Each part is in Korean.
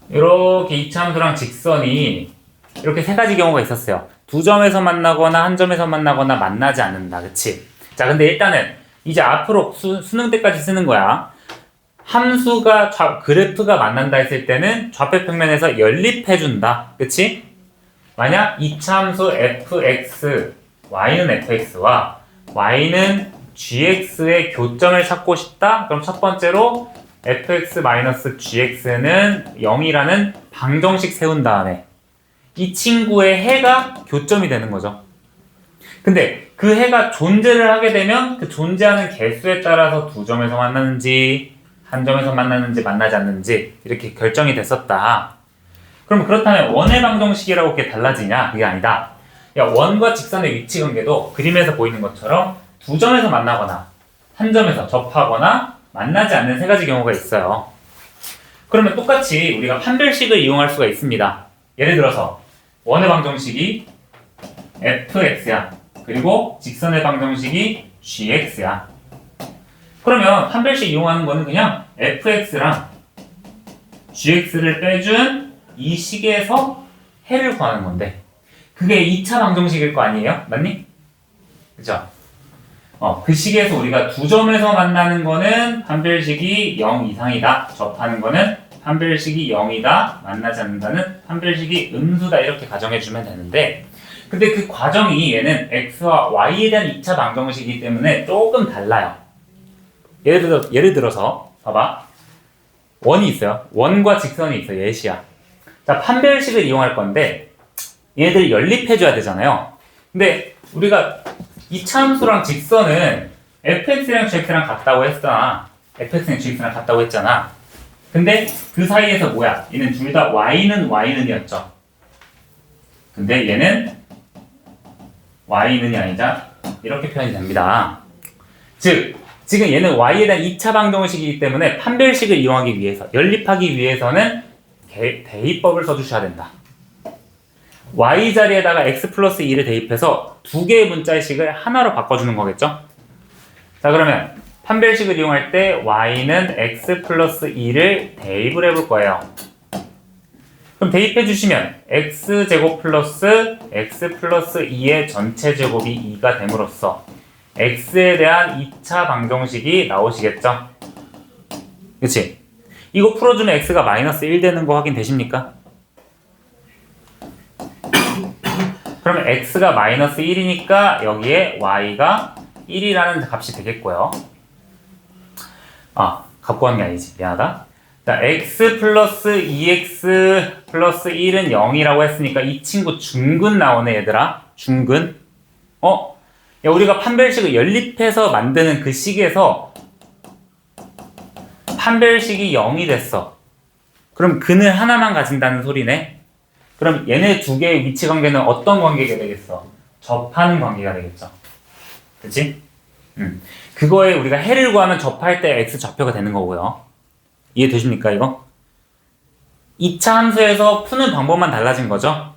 이렇게 이차함수랑 직선이 이렇게 세 가지 경우가 있었어요. 두 점에서 만나거나 한 점에서 만나거나 만나지 않는다. 그치? 자, 근데 일단은 이제 앞으로 수능 때까지 쓰는 거야. 함수가 그래프가 만난다 했을 때는 좌표평면에서 연립해준다. 그치? 만약 이차함수 fx, y는 fx와 y는 gx의 교점을 찾고 싶다? 그럼 첫 번째로 fx-gx는 0이라는 방정식 세운 다음에 이 친구의 해가 교점이 되는 거죠. 근데 그 해가 존재를 하게 되면 그 존재하는 개수에 따라서 두 점에서 만나는지 한 점에서 만나는지 만나지 않는지 이렇게 결정이 됐었다. 그럼 그렇다면 원의 방정식이라고 그게 달라지냐? 그게 아니다. 야, 원과 직선의 위치 관계도 그림에서 보이는 것처럼 두 점에서 만나거나 한 점에서 접하거나 만나지 않는 세 가지 경우가 있어요. 그러면 똑같이 우리가 판별식을 이용할 수가 있습니다. 예를 들어서 원의 방정식이 fx야. 그리고 직선의 방정식이 gx야. 그러면 판별식 이용하는 거는 그냥 fx랑 gx를 빼준 이 식에서 해를 구하는 건데 그게 2차 방정식일 거 아니에요? 맞니? 그죠? 그 식에서 우리가 두 점에서 만나는 거는 판별식이 0 이상이다. 접하는 거는 판별식이 0이다. 만나지 않는다는 판별식이 음수다. 이렇게 가정해주면 되는데 근데 그 과정이 얘는 x와 y에 대한 2차 방정식이기 때문에 조금 달라요. 예를 들어서 봐봐. 원이 있어요. 원과 직선이 있어요. 예시야. 자, 판별식을 이용할 건데 얘들 연립해줘야 되잖아요. 근데 우리가 이차함수랑 직선은 fx랑 gx랑 같다고 했잖아. fx랑 gx랑 같다고 했잖아. 근데 그 사이에서 뭐야? 얘는 둘 다 y는 y는이었죠. 근데 얘는 y는이 아니자 이렇게 표현이 됩니다. 즉 지금 얘는 y에 대한 2차 방정식이기 때문에 판별식을 이용하기 위해서 연립하기 위해서는 대입법을 써주셔야 된다. y 자리에다가 x 플러스 2를 대입해서 두 개의 문자의식을 하나로 바꿔주는 거겠죠? 자, 그러면 판별식을 이용할 때 y는 x 플러스 2를 대입을 해볼 거예요. 그럼 대입해 주시면 x제곱 플러스 x 플러스 2의 전체 제곱이 2가 됨으로써 x에 대한 2차 방정식이 나오시겠죠? 그치? 이거 풀어주면 x가 마이너스 1 되는 거 확인되십니까? 그러면 x가 마이너스 1이니까 여기에 y가 1이라는 값이 되겠고요. 갖고 간 게 아니지. 미안하다. 자, x 플러스 2x 플러스 1은 0이라고 했으니까 이 친구 중근 나오네, 얘들아. 중근. 야, 우리가 판별식을 연립해서 만드는 그 식에서 판별식이 0이 됐어. 그럼 근을 하나만 가진다는 소리네. 그럼 얘네 두 개의 위치 관계는 어떤 관계가 되겠어? 접하는 관계가 되겠죠. 그치? 그거에 우리가 해를 구하면 접할 때 x 좌표가 되는 거고요. 이해되십니까, 이거? 2차 함수에서 푸는 방법만 달라진 거죠.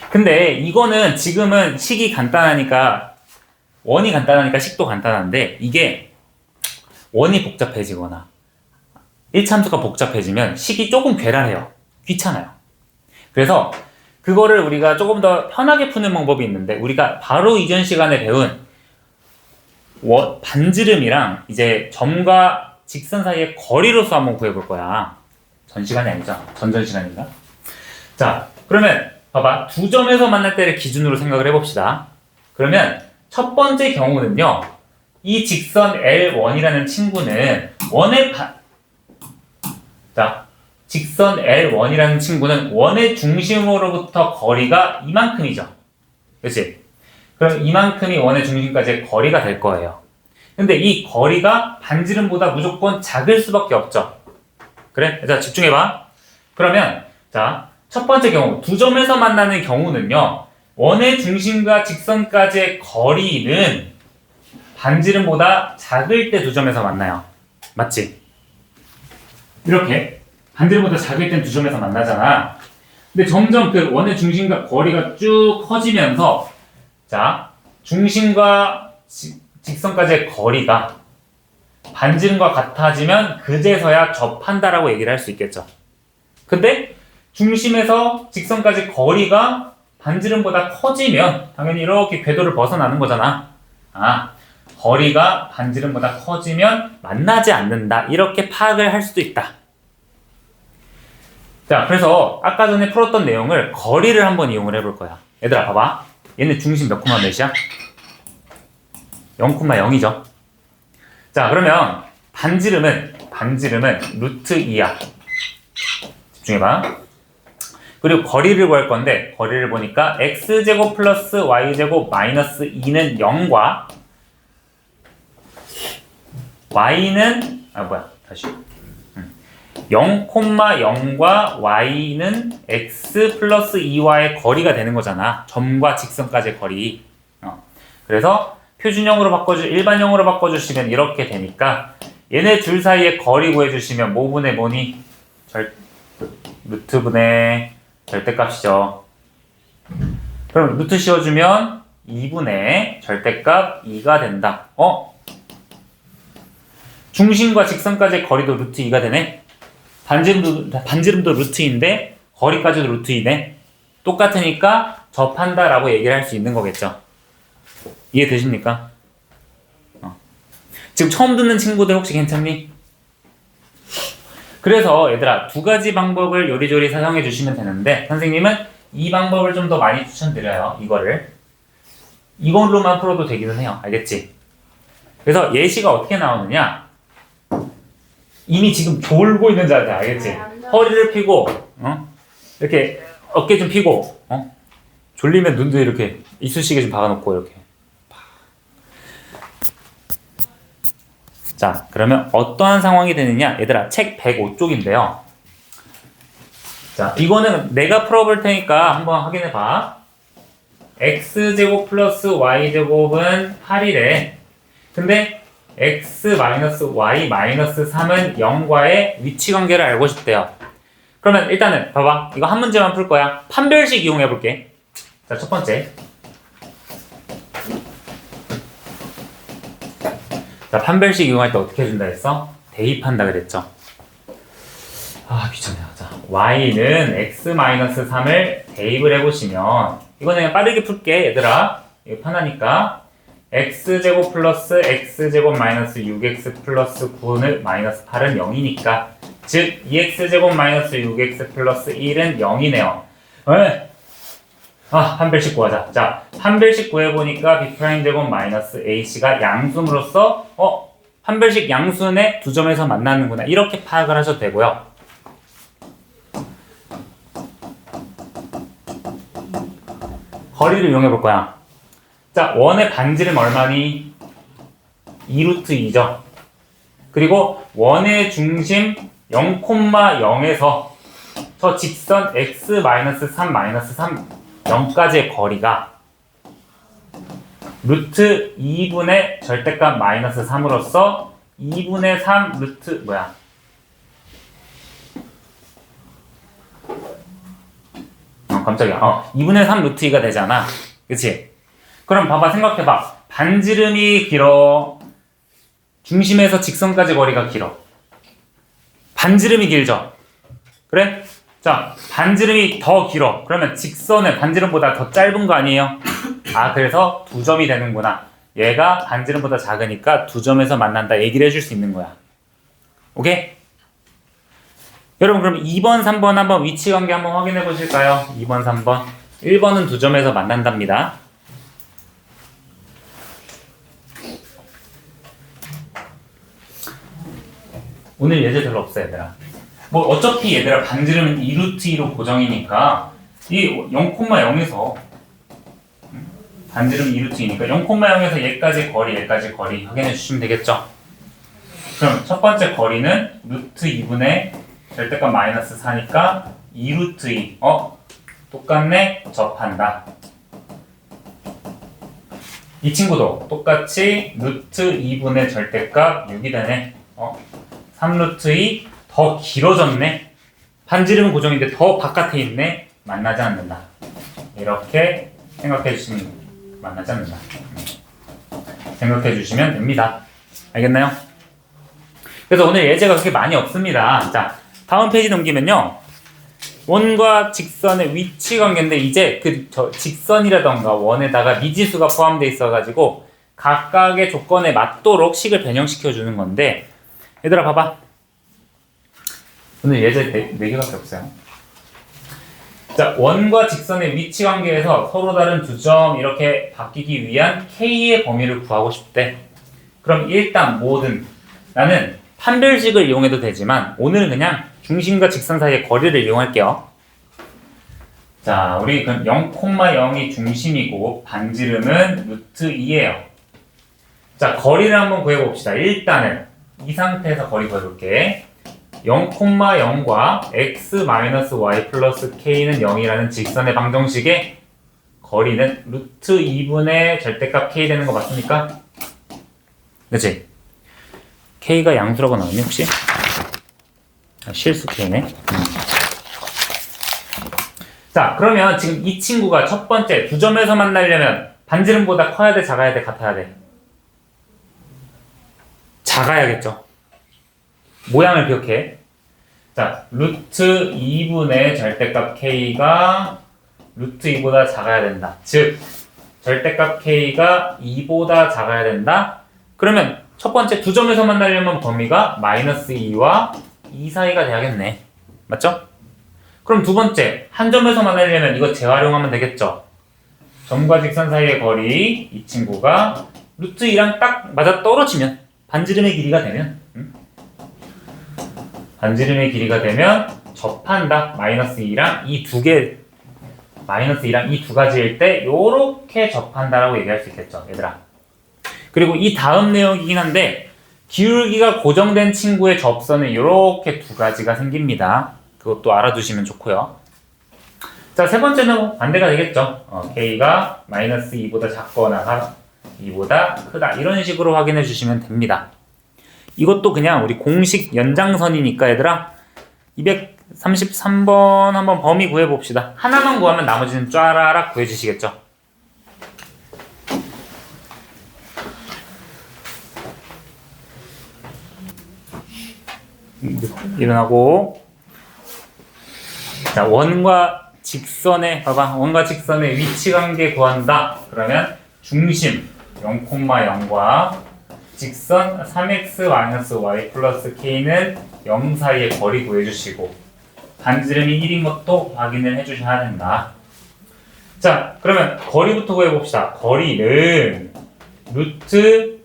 근데 이거는 지금은 식이 간단하니까 원이 간단하니까 식도 간단한데 이게 원이 복잡해지거나 1차 함수가 복잡해지면 식이 조금 괴랄해요. 귀찮아요. 그래서 그거를 우리가 조금 더 편하게 푸는 방법이 있는데 우리가 바로 이전 시간에 배운 반지름이랑 이제 점과 직선 사이의 거리로서 한번 구해볼 거야. 전 시간이 아니죠. 전전 시간인가? 자, 그러면 봐봐. 두 점에서 만날 때를 기준으로 생각을 해봅시다. 그러면 첫 번째 경우는요. 이 직선 L1이라는 친구는 직선 L1이라는 친구는 원의 중심으로부터 거리가 이만큼이죠. 그치? 그럼 이만큼이 원의 중심까지의 거리가 될 거예요. 근데 이 거리가 반지름보다 무조건 작을 수밖에 없죠. 그래? 자, 집중해봐. 그러면 자, 첫 번째 경우 두 점에서 만나는 경우는요. 원의 중심과 직선까지의 거리는 반지름보다 작을 때 두 점에서 만나요. 맞지? 이렇게 반지름보다 작을 땐 두 점에서 만나잖아. 근데 점점 그 원의 중심과 거리가 쭉 커지면서 자, 중심과 직선까지의 거리가 반지름과 같아지면 그제서야 접한다라고 얘기를 할 수 있겠죠. 근데 중심에서 직선까지 거리가 반지름보다 커지면 당연히 이렇게 궤도를 벗어나는 거잖아. 거리가 반지름보다 커지면 만나지 않는다. 이렇게 파악을 할 수도 있다. 자, 그래서 아까 전에 풀었던 내용을 거리를 한번 이용을 해볼 거야. 얘들아, 봐봐. 얘네 중심 몇 콤마 몇이야? 0,0이죠. 자, 그러면 반지름은 루트 2야. 집중해봐. 그리고 거리를 구할 건데 거리를 보니까 x제곱 플러스 y제곱 마이너스 2는 0과 y는 0,0과 y는 x 플러스 2와의 거리가 되는 거잖아. 점과 직선까지의 거리. 그래서 표준형으로 일반형으로 바꿔주시면 이렇게 되니까 얘네 둘 사이의 거리 구해주시면 뭐분의 뭐니? 루트분의 절대값이죠. 그럼 루트 씌워주면 2분의 절대값 2가 된다. 중심과 직선까지의 거리도 루트 2가 되네. 반지름도 루트 2인데 거리까지도 루트 2네. 똑같으니까 접한다라고 얘기를 할 수 있는 거겠죠. 이해되십니까? 지금 처음 듣는 친구들 혹시 괜찮니? 그래서 얘들아, 두 가지 방법을 요리조리 사용해 주시면 되는데 선생님은 이 방법을 좀 더 많이 추천드려요. 이걸로만 풀어도 되기는 해요. 알겠지? 그래서 예시가 어떻게 나오느냐, 이미 지금 졸고 있는 자세 알겠지? 허리를 펴고 이렇게 어깨 좀 펴고 졸리면 눈도 이렇게 이쑤시개 좀 박아놓고 이렇게. 자, 그러면 어떠한 상황이 되느냐? 얘들아, 책 105쪽인데요. 자, 이거는 내가 풀어볼 테니까 한번 확인해 봐. x제곱 플러스 y제곱은 8이래. 근데 x 마이너스 y 마이너스 3은 0과의 위치관계를 알고 싶대요. 그러면 일단은 봐봐. 이거 한 문제만 풀 거야. 판별식 이용해 볼게. 자, 첫 번째. 자, 판별식 이용할 때 어떻게 해준다 했어? 대입한다 그랬죠. 귀찮네. 자, y는 x-3을 대입을 해보시면 이거는 그냥 빠르게 풀게 얘들아. 이거 편하니까 x제곱 플러스 x제곱 마이너스 6x 플러스 9는 마이너스 8은 0이니까 즉 2x제곱 마이너스 6x 플러스 1은 0이네요. 판별식 구하자. 자, 판별식 구해보니까 b'제곱 마이너스 ac가 양수므로써 판별식 양수네 두 점에서 만나는구나. 이렇게 파악을 하셔도 되고요. 거리를 이용해 볼 거야. 자, 원의 반지름 얼마니? 2루트 2죠. 그리고 원의 중심 0,0에서 저 직선 x-3-3 0까지의 거리가 루트 2분의 절대값 마이너스 3으로써 2분의 3 루트 깜짝이야. 2분의 3 루트 2가 되잖아. 그치? 그럼 봐봐, 생각해봐. 반지름이 길어. 중심에서 직선까지 거리가 길어. 반지름이 길죠? 그래? 자, 반지름이 더 길어. 그러면 직선은 반지름보다 더 짧은 거 아니에요? 그래서 두 점이 되는구나. 얘가 반지름보다 작으니까 두 점에서 만난다 얘기를 해줄 수 있는 거야. 오케이? 여러분, 그럼 2번, 3번 한번 위치관계 한번 확인해 보실까요? 2번, 3번. 1번은 두 점에서 만난답니다. 오늘 예제 별로 없어, 얘들아. 어차피 얘들아 반지름은 2루트 2로 고정이니까 이 0,0에서 반지름 2루트 2니까 0,0에서 얘까지 거리 확인해 주시면 되겠죠? 그럼 첫 번째 거리는 루트 2분의 절대값 마이너스 4니까 2루트 2. 똑같네? 접한다. 이 친구도 똑같이 루트 2분의 절대값 6이 되네. 3루트 2 더 길어졌네. 반지름은 고정인데 더 바깥에 있네. 만나지 않는다. 이렇게 생각해 주시면 만나지 않는다. 생각해 주시면 됩니다. 알겠나요? 그래서 오늘 예제가 그렇게 많이 없습니다. 자, 다음 페이지 넘기면요. 원과 직선의 위치 관계인데 이제 직선이라던가 원에다가 미지수가 포함되어 있어가지고 각각의 조건에 맞도록 식을 변형시켜 주는 건데, 얘들아 봐봐. 오늘 예제 4개밖에 없어요. 자, 원과 직선의 위치 관계에서 서로 다른 두 점 이렇게 바뀌기 위한 K의 범위를 구하고 싶대. 그럼 일단 나는 판별식을 이용해도 되지만 오늘은 그냥 중심과 직선 사이의 거리를 이용할게요. 자, 우리 그럼 0,0이 중심이고 반지름은 루트 2예요. 자, 거리를 한번 구해봅시다. 일단은 이 상태에서 거리 구해볼게. 0,0과 x-y 플러스 k는 0이라는 직선의 방정식의 거리는 루트 2분의 절대값 k 되는 거 맞습니까? 그치? k가 양수라고 나오니 혹시? 실수 k네. 자, 그러면 지금 이 친구가 첫 번째 두 점에서 만나려면 반지름보다 커야 돼, 작아야 돼, 같아야 돼? 작아야겠죠. 모양을 기억해. 자, 루트 2분의 절대값 k가 루트 2보다 작아야 된다. 즉, 절대값 k가 2보다 작아야 된다. 그러면 첫 번째 두 점에서 만나려면 범위가 마이너스 2와 2 사이가 돼야겠네. 맞죠? 그럼 두 번째, 한 점에서 만나려면 이거 재활용하면 되겠죠? 점과 직선 사이의 거리, 이 친구가 루트 2랑 딱 맞아 떨어지면, 반지름의 길이가 되면, 반지름의 길이가 되면 접한다. 마이너스 2랑 이 두 가지일 때 요렇게 접한다라고 얘기할 수 있겠죠, 얘들아. 그리고 이 다음 내용이긴 한데 기울기가 고정된 친구의 접선은 요렇게 두 가지가 생깁니다. 그것도 알아두시면 좋고요. 자, 세 번째는 반대가 되겠죠. k가 마이너스 2보다 작거나 2보다 크다. 이런 식으로 확인해 주시면 됩니다. 이것도 그냥 우리 공식 연장선이니까 얘들아 233번 한번 범위 구해봅시다. 하나만 구하면 나머지는 쫘라락 구해주시겠죠. 일어나고, 자, 원과 직선의 위치 관계 구한다. 그러면 중심 0,0과 직선 3x-y 플러스 k는 0 사이의 거리 구해주시고 반지름이 1인 것도 확인을 해주셔야 된다. 자, 그러면 거리부터 구해봅시다. 거리는 루트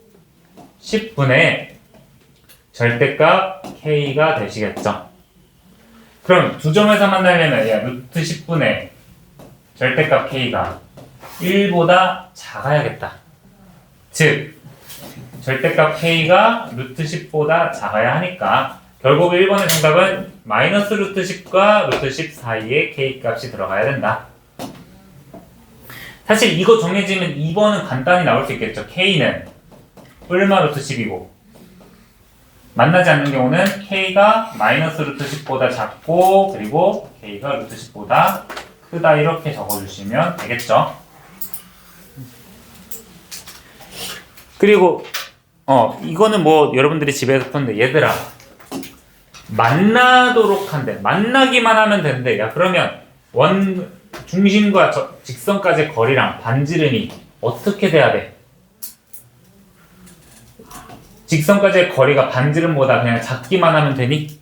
10분의 절대값 k가 되시겠죠. 그럼 두 점에서 만나려면 루트 10분의 절대값 k가 1보다 작아야겠다. 즉 절대값 k가 루트 10보다 작아야 하니까 결국 1번의 정답은 마이너스 루트 10과 루트 10 사이에 k 값이 들어가야 된다. 사실 이거 정해지면 2번은 간단히 나올 수 있겠죠. k는 뿔마 루트 10이고 만나지 않는 경우는 k가 마이너스 루트 10보다 작고 그리고 k가 루트 10보다 크다. 이렇게 적어주시면 되겠죠. 그리고 이거는 뭐 여러분들이 집에서 푸는데 얘들아 만나도록 한대. 만나기만 하면 되는데 야 그러면 중심과 직선까지의 거리랑 반지름이 어떻게 돼야 돼? 직선까지의 거리가 반지름보다 그냥 작기만 하면 되니?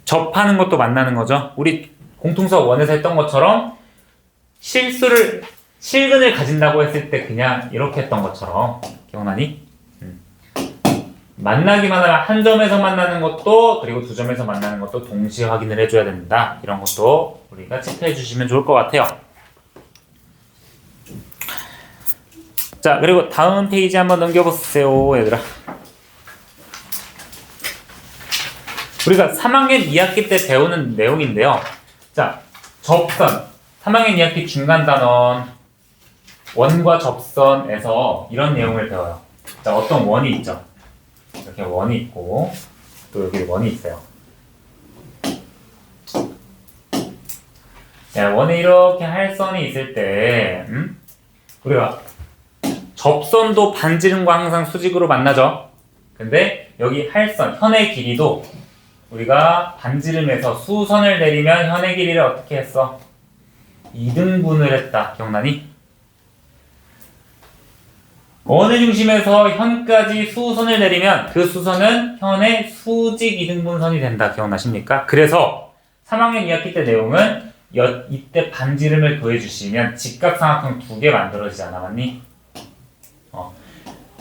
접하는 것도 만나는 거죠. 우리 공통수학 1에서 했던 것처럼 실근을 가진다고 했을 때 그냥 이렇게 했던 것처럼 기억나니? 만나기만 하면 한 점에서 만나는 것도 그리고 두 점에서 만나는 것도 동시에 확인을 해줘야 된다. 이런 것도 우리가 체크해 주시면 좋을 것 같아요. 자, 그리고 다음 페이지 한번 넘겨보세요, 얘들아. 우리가 3학년 2학기 때 배우는 내용인데요. 자, 접선. 3학년 2학기 중간 단원 원과 접선에서 이런 내용을 배워요. 자, 어떤 원이 있죠. 이렇게 원이 있고 또 여기 원이 있어요. 자, 원에 이렇게 할선이 있을 때 우리가 접선도 반지름과 항상 수직으로 만나죠. 근데 여기 할선, 현의 길이도 우리가 반지름에서 수선을 내리면 현의 길이를 어떻게 했어? 2등분을 했다. 기억나니? 원의 중심에서 현까지 수선을 내리면 그 수선은 현의 수직 2등분선이 된다. 기억나십니까? 그래서 3학년 2학기 때 내용은 이때 반지름을 구해주시면 직각삼각형 2개 만들어지지 않아 맞니?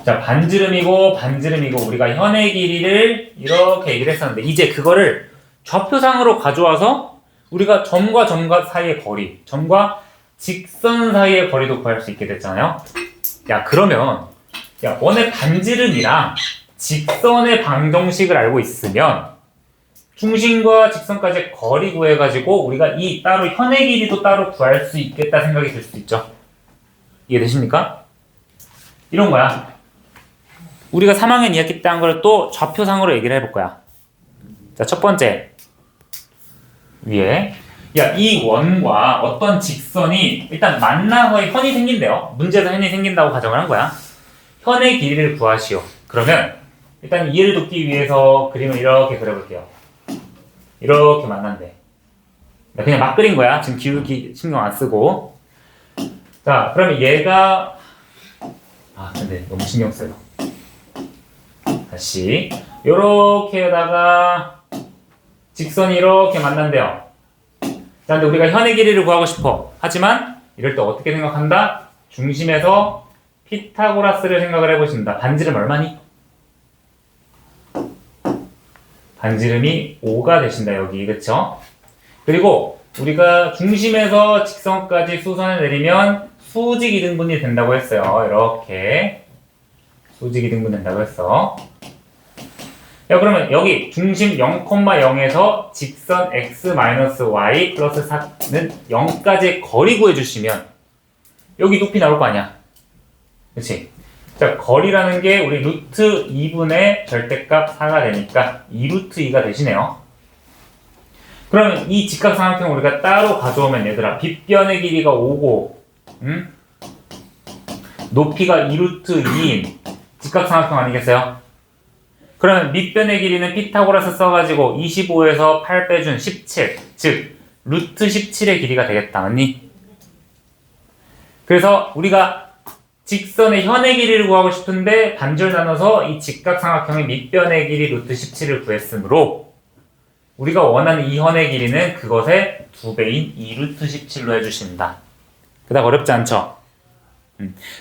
자, 반지름이고 반지름이고 우리가 현의 길이를 이렇게 얘기를 했었는데 이제 그거를 좌표상으로 가져와서 우리가 점과 점과 사이의 거리, 점과 직선 사이의 거리도 구할 수 있게 됐잖아요. 야, 그러면 원의 반지름이랑 직선의 방정식을 알고 있으면 중심과 직선까지 거리 구해가지고 우리가 이 따로 현의 길이도 따로 구할 수 있겠다 생각이 들 수 있죠. 이해되십니까? 이런 거야. 우리가 3학년 2학기 때 한 걸 또 좌표상으로 얘기를 해볼 거야. 자, 첫 번째 위에 이 원과 어떤 직선이 일단 만나서 현이 생긴대요. 문제에서 현이 생긴다고 가정을 한 거야. 현의 길이를 구하시오. 그러면 일단 이해를 돕기 위해서 그림을 이렇게 그려볼게요. 이렇게 만난대. 그냥 막 그린 거야. 지금 기울기 신경 안 쓰고. 자, 그러면 얘가 근데 너무 신경 써요. 다시 요렇게다가 직선이 이렇게 만난대요. 자, 근데 우리가 현의 길이를 구하고 싶어. 하지만 이럴 때 어떻게 생각한다? 중심에서 피타고라스를 생각을 해보신다. 반지름 얼마니? 반지름이 5가 되신다. 여기 그쵸? 그리고 우리가 중심에서 직선까지 수선을 내리면 수직 2등분이 된다고 했어요. 이렇게 수직 2등분 된다고 했어. 야, 그러면 여기 중심 0,0에서 직선 x-y 플러스 4는 0까지 거리 구해주시면 여기 높이 나올 거 아니야. 그치? 자, 거리라는 게 우리 루트 2분의 절대값 4가 되니까 2루트 2가 되시네요. 그러면 이 직각삼각형 우리가 따로 가져오면 얘들아 빗변의 길이가 5고 높이가 2루트 2인 직각삼각형 아니겠어요? 그러면 밑변의 길이는 피타고라스 써가지고 25에서 8 빼준 17, 즉 루트 17의 길이가 되겠다. 맞니? 그래서 우리가 직선의 현의 길이를 구하고 싶은데 반절 나눠서 이 직각삼각형의 밑변의 길이 루트 17을 구했으므로 우리가 원하는 이 현의 길이는 그것의 2배인 2루트 17로 해주신다. 그닥 어렵지 않죠?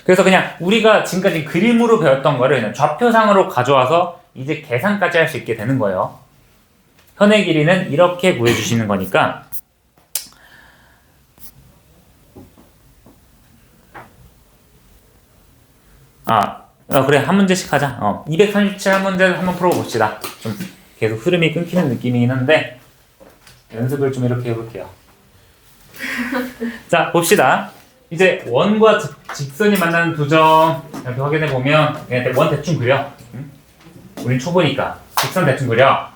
그래서 그냥 우리가 지금까지 그림으로 배웠던 거를 그냥 좌표상으로 가져와서 이제 계산까지 할 수 있게 되는 거예요. 현의 길이는 이렇게 구해주시는 거니까 그래 한 문제씩 하자. 237 한 문제 한번 풀어봅시다. 좀 계속 흐름이 끊기는 느낌이긴 한데 연습을 좀 이렇게 해볼게요. 자, 봅시다. 이제 원과 직선이 만나는 두 점 이렇게 확인해 보면 그냥 원 대충 그려. 우린 초보니까 직선 대충 그려.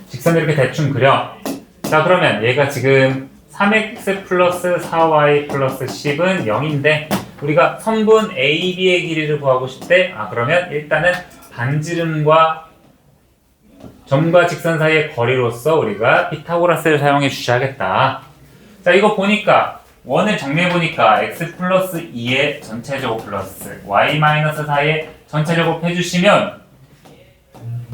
직선 이렇게 대충 그려. 자, 그러면 얘가 지금 3x 플러스 4y 플러스 10은 0인데 우리가 선분 AB의 길이를 구하고 싶대. 그러면 일단은 반지름과 점과 직선 사이의 거리로서 우리가 피타고라스를 사용해 주셔야겠다. 자, 이거 보니까 원을 정리해 보니까 x 플러스 2의 전체 제곱 플러스 y 마이너스 4의 전체 제곱 해주시면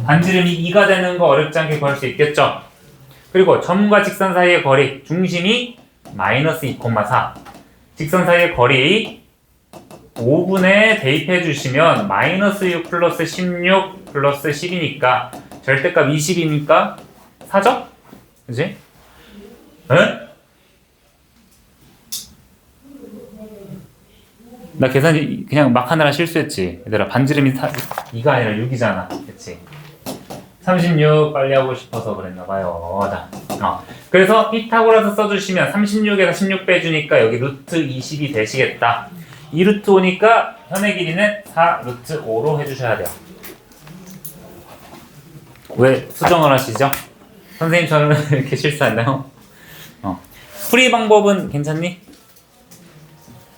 반지름이 2가 되는 거 어렵지 않게 구할 수 있겠죠. 그리고 점과 직선 사이의 거리 중심이 마이너스 2,4 직선 사이의 거리 5분에 대입해 주시면 마이너스 6 플러스 16 플러스 10이니까 절대값 20이니까 4죠? 그지? 에? 나 계산 그냥 막 하느라 실수했지. 얘들아 반지름이 2가 아니라 6이잖아. 그치? 36 빨리 하고 싶어서 그랬나봐요. 그래서 피타고라스 써주시면 36에서 16 빼주니까 여기 루트 20이 되시겠다. 2루트 5니까 현의 길이는 4루트 5로 해주셔야 돼요. 왜 수정을 하시죠? 선생님처럼 이렇게 실수했나요? 풀이 방법은 괜찮니?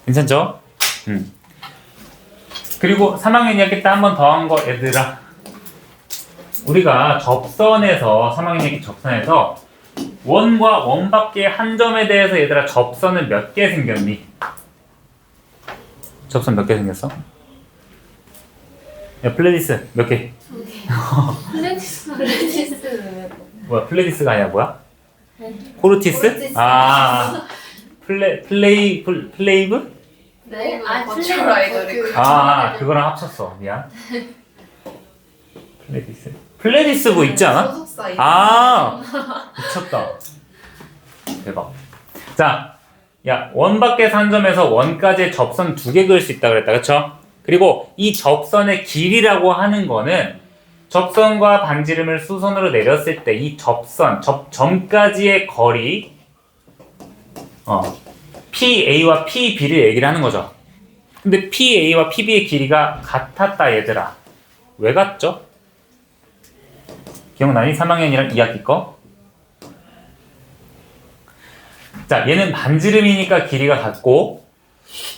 괜찮죠? 그리고 3학년 2학기 때 한 번 더 한 거 얘들아, 우리가 접선에서 3학년 2학기 접선에서 원과 원 밖의 한 점에 대해서 얘들아 접선은 몇 개 생겼니? 접선 몇 개 생겼어? 야 플레디스 몇 개? 플레디스. 뭐야 플레디스가 아니라 뭐야? 네. 코르티스? 코르티스. 아 플레이브? 네? 맞춤 아이돌이. 그거랑 합쳤어. 미안. 플레디스 뭐 있지 않아? 소속사 미쳤다. 대박. 자, 야, 원 밖에서 한 점에서 원까지의 접선 2개 그을 수 있다 그랬다. 그쵸? 그리고 이 접선의 길이라고 하는 거는 접선과 반지름을 수선으로 내렸을 때 이 접선, 점까지의 거리 PA와 PB를 얘기를 하는 거죠. 근데 PA와 PB의 길이가 같았다 얘들아. 왜 같죠? 기억나니? 3학년이랑 2학기 거? 자, 얘는 반지름이니까 길이가 같고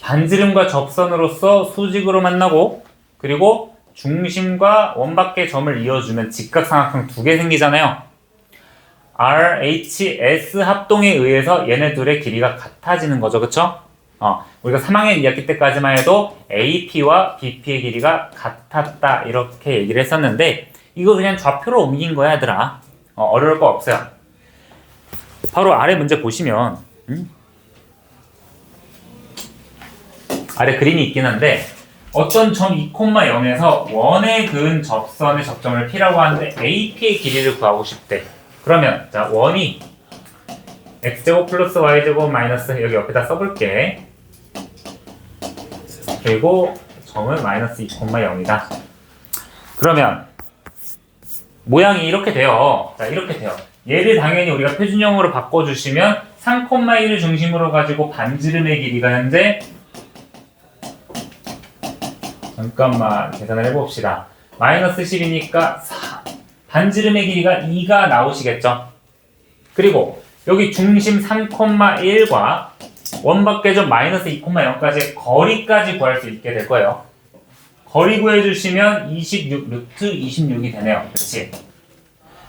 반지름과 접선으로서 수직으로 만나고 그리고 중심과 원 밖의 점을 이어주면 직각삼각형 2개 생기잖아요. RHS 합동에 의해서 얘네 둘의 길이가 같아지는 거죠. 그쵸? 우리가 3학년 2학기 때까지만 해도 AP와 BP의 길이가 같았다 이렇게 얘기를 했었는데 이거 그냥 좌표로 옮긴 거야 얘들아. 어려울 거 없어요. 바로 아래 문제 보시면 아래 그림이 있긴 한데 어떤 점 2,0에서 원에 그은 접선의 접점을 P라고 하는데 AP의 길이를 구하고 싶대. 그러면 자 원이 x제곱 플러스 y제곱 마이너스 여기 옆에다 써볼게. 그리고 점은 마이너스 2,0이다. 그러면 모양이 이렇게 돼요. 자 이렇게 돼요. 얘를 당연히 우리가 표준형으로 바꿔주시면 3,1을 중심으로 가지고 반지름의 길이가 현재 잠깐만 계산을 해봅시다. 마이너스 10이니까 반지름의 길이가 2가 나오시겠죠? 그리고 여기 중심 3,1과 원밖의 점 마이너스 2,0까지의 거리까지 구할 수 있게 될 거예요. 거리 구해주시면 26 루트 26이 되네요. 그렇지?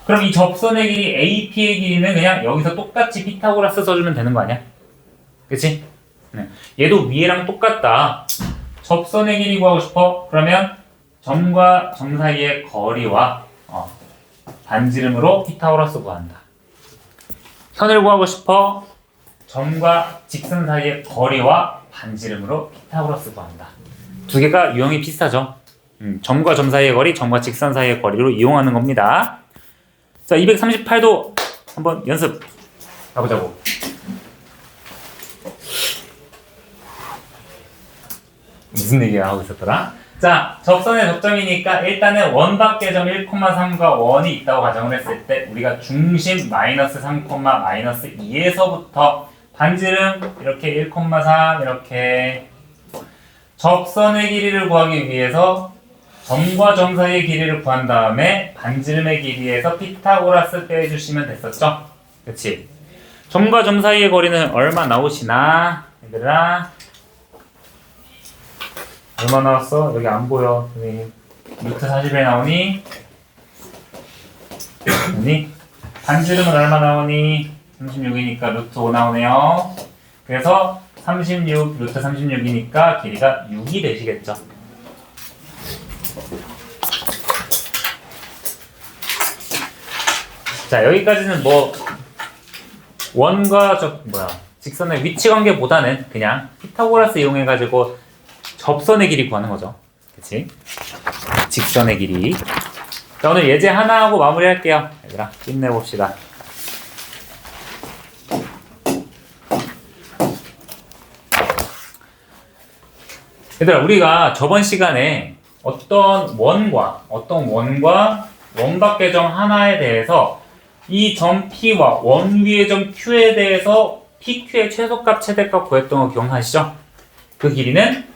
그럼 이 접선의 길이 AP의 길이는 그냥 여기서 똑같이 피타고라스 써주면 되는 거 아니야? 그치? 네. 얘도 위에랑 똑같다. 접선의 길이 구하고 싶어? 그러면 점과 점 사이의 거리와 반지름으로 피타고라스 구한다. 현을 구하고 싶어? 점과 직선 사이의 거리와 반지름으로 피타고라스 구한다. 두 개가 유형이 비슷하죠? 점과 점 사이의 거리, 점과 직선 사이의 거리로 이용하는 겁니다. 자, 238도 한번 연습 가보자고. 무슨 얘기 하고 있었더라? 자, 접선의 접점이니까 일단은 원 밖의 점 1,3과 원이 있다고 가정을 했을 때 우리가 중심 마이너스 3, 마이너스 2에서부터 반지름 이렇게 1,3 이렇게 접선의 길이를 구하기 위해서 점과 점 사이의 길이를 구한 다음에 반지름의 길이에서 피타고라스 빼주시면 됐었죠? 그치? 점과 점 사이의 거리는 얼마 나오시나? 얘들아 얼마 나왔어? 여기 안 보여 선생님. 루트 40에 나오니? 아니? 반지름은 얼마 나오니? 36이니까 루트 5 나오네요. 그래서 36, 루트 36이니까 길이가 6이 되시겠죠. 자, 여기까지는 뭐 원과 직선의 위치 관계보다는 그냥 피타고라스 이용해가지고 접선의 길이 구하는 거죠. 그치? 직선의 길이. 자, 오늘 예제 하나 하고 마무리할게요. 얘들아, 힘내봅시다. 얘들아, 우리가 저번 시간에 어떤 원과 원 밖의 점 하나에 대해서 이 점 P와 원 위의 점 Q에 대해서 PQ의 최소값, 최대값 구했던 거 기억나시죠? 그 길이는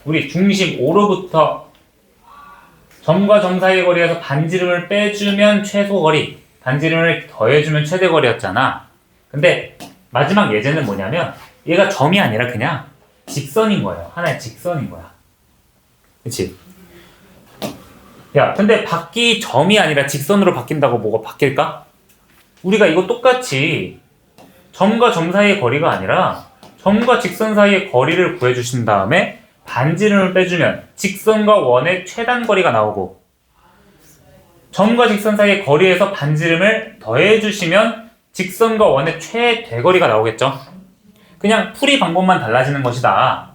우리 중심 O로부터 점과 점 사이의 거리에서 반지름을 빼주면 최소 거리, 반지름을 더해주면 최대거리였잖아. 근데 마지막 예제는 뭐냐면 얘가 점이 아니라 그냥 직선인 거예요. 하나의 직선인 거야. 그치? 야, 근데 바퀴 점이 아니라 직선으로 바뀐다고 뭐가 바뀔까? 우리가 이거 똑같이 점과 점 사이의 거리가 아니라 점과 직선 사이의 거리를 구해주신 다음에 반지름을 빼주면 직선과 원의 최단 거리가 나오고, 점과 직선 사이의 거리에서 반지름을 더해주시면 직선과 원의 최대거리가 나오겠죠? 그냥 풀이 방법만 달라지는 것이다.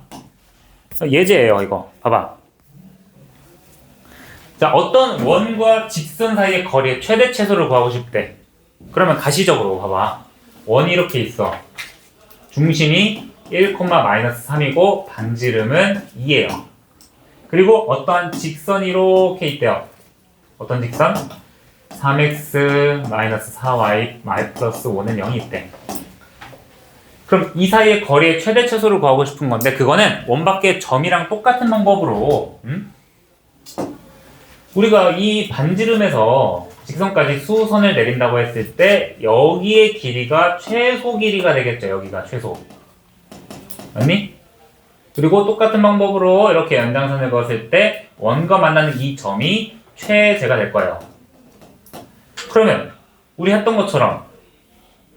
예제예요, 이거. 봐봐. 자, 어떤 원과 직선 사이의 거리의 최대 최소를 구하고 싶대. 그러면 가시적으로 봐봐. 원이 이렇게 있어. 중심이 1,-3이고 반지름은 2예요. 그리고 어떠한 직선이 이렇게 있대요. 어떤 직선? 3x-4y 플러스 5는 0이 있대. 그럼 이 사이의 거리의 최대 최소를 구하고 싶은 건데, 그거는 원 밖의 점이랑 똑같은 방법으로 우리가 이 반지름에서 직선까지 수선을 내린다고 했을 때 여기의 길이가 최소 길이가 되겠죠. 여기가 최소. 맞니? 그리고 똑같은 방법으로 이렇게 연장선을 그었을 때 원과 만나는 이 점이 최제가 될 거예요. 그러면 우리 했던 것처럼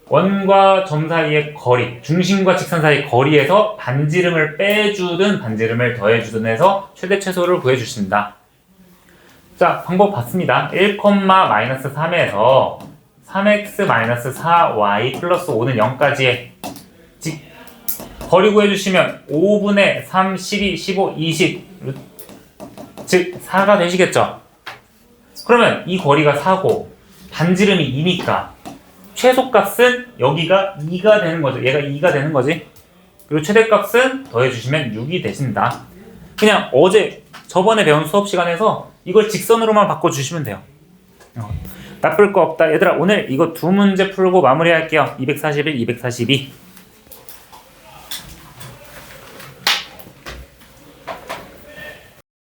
원과 점 사이의 거리, 중심과 직선 사이의 거리에서 반지름을 빼주든 반지름을 더해주든 해서 최대 최소를 구해주신다. 자, 방법 봤습니다. 1,-3에서 3x-4y 플러스 5는 0까지의 거리 구해주시면 5분의 3, 12, 15, 20 즉 4가 되시겠죠? 그러면 이 거리가 4고 반지름이 2니까 최소값은 여기가 2가 되는 거죠. 얘가 2가 되는 거지. 그리고 최대값은 더해주시면 6이 되신다. 그냥 저번에 배운 수업 시간에서 이걸 직선으로만 바꿔주시면 돼요. 나쁠 거 없다. 얘들아, 오늘 이거 두 문제 풀고 마무리할게요. 241, 242.